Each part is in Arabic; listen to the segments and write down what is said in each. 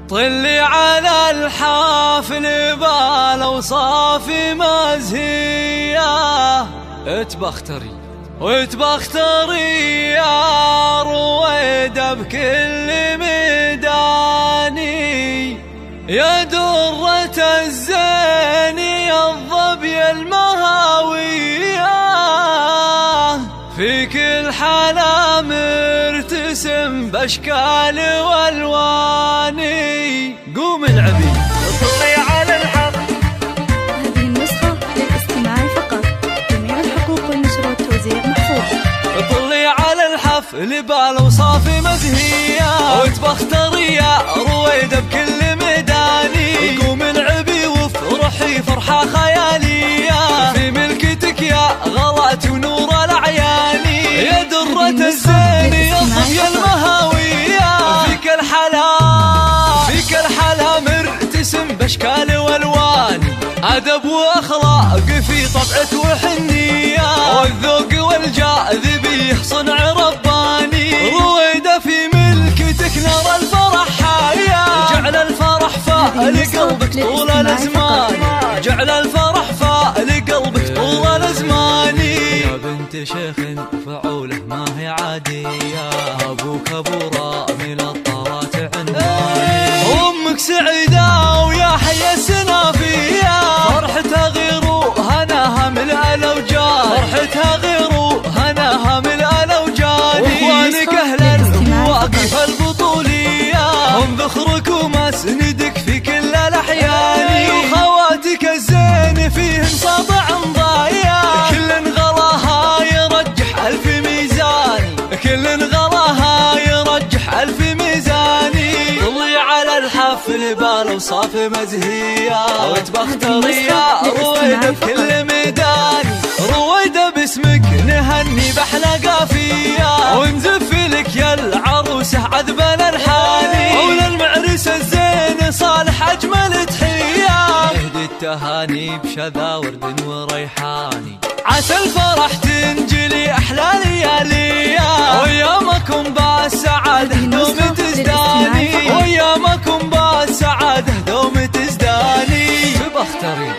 طلي على الحافل بالاوصاف مزهية، اتبختري واتبختري يا رويدة بكل ميداني، يا درة الزين يا الظبي المهاوية، في كل حالة مرتسم باشكال والواني. قوم العبي طلي على الحق. هذه النسخة للاستماع فقط، جميع الحقوق والنشر والتوزيع محفوظ. طلي على الحفل بالاوصاف مزهية، وتبختري يا رويدة بكل ميداني. قوم العبي وافرحي فرحة خيالية، في ملكتك يا غلات ونور الأعياني، يا درة الزين يا الظبي المهاوية، فيك الحلا مرتسم باشكال والوان، أدب وأخلاق في طبعك وحنية، والذوق والجاذبية صنع رباني. رويدة في ملكتك نرى الفرح حايا، جعل الفرح فلقلبك طول الأزمان، جعل الفرح فلقلبك طول الأزمان. يا بنت شيخ فعوله ما هي عادية، أبوك أبو رامي للطرات عنواني، أمك سعيدة ويا حي السنافية، فرحتها غير وهناها ملء الأوجان، فرحتها غير وهناها ملء الأوجان. وإخوانك أهل المواقف البطولية، هم ذخرك ومسندك في كل الأحيان، وخواتك الزين فيهن ساطع ضايع، كل غلاها يرجح ألف ميزان، كل غلاها يرجح ألف ميزاني. طلي على الحفل بالاوصاف مزهية، وتبختري يا رويدة بكل ميدان، رويدة باسمك نهني بأحلى قافية، ونزف لك يا العروسة عذب الألحاني، وللمعرس الزين صالح أجمل تحية، اهدي التهاني بشذا ورد وريحاني، عسى الفرح تنجلي أحلى ليالية، ويامكم بالسعادة دوم تزداني، ويامكم بالسعادة دوم تزداني. تبختري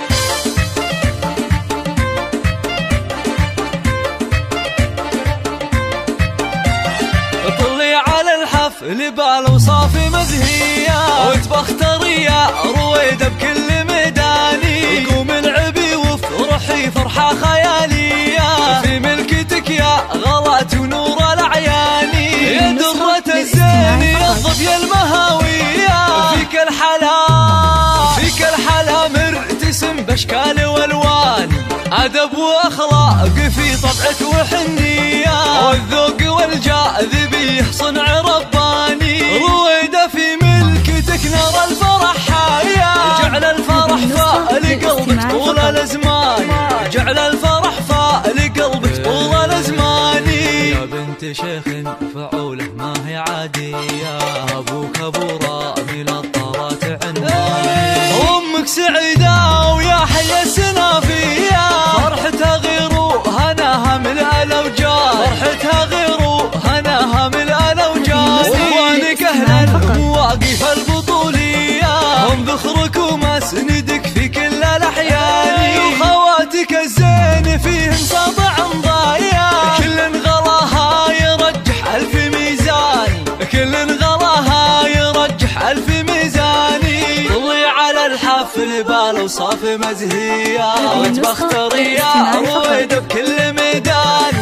طلي على الحفل بالاوصاف مزهية، وتبختري يا رويدة بكل ميداني. قوم العبي وافرحي فرحة خيالية، في ملكتك يا غلات ونور الأعياني، يا درة الزين يا الظبي المهاوية، فيك الحلا مرتسم باشكال والوان، أدب وأخلاق في طبعك وحنية، والذوق والجاذبية صنع رباني. رويدة في ملكتك نرى الفرح حايا، جعل الفرح فلقلبك طول الأزمان، جعل الفرح فلقلبك طول الأزمان. يا بنت شيخ فعوله ما هي عادية، أبوك أبو رامي للطرات عنواني، أمك سعيدة ويا حي السنافية، فرحتها غير وهناها ملء الأوجان، فرحتها غير وهناها ملء الأوجان. إخوانك أهل المواقف البطولية، هم ذخرك ومسندك في كل الأحيان، وخواتك الزين فيهن ساطع ضايع، كل غلاها يرجح ألف ميزان، كل غلاها يرجح ألف ميزاني. طلي على الحفل بالاوصاف مزهية، وتبختري يا رويدة بكل ميدان،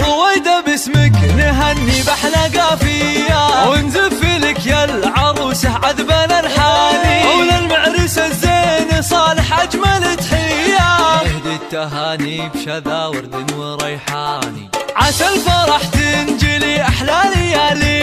رويدة باسمك نهني بأحلى قافية، ونزف لك يا العروسة عذب الألحاني، وللمعرس الزين صالح أجمل تحية، اهدي التهاني بشذا ورد وريحاني، عسى الفرح تنجلي أحلى ليالي.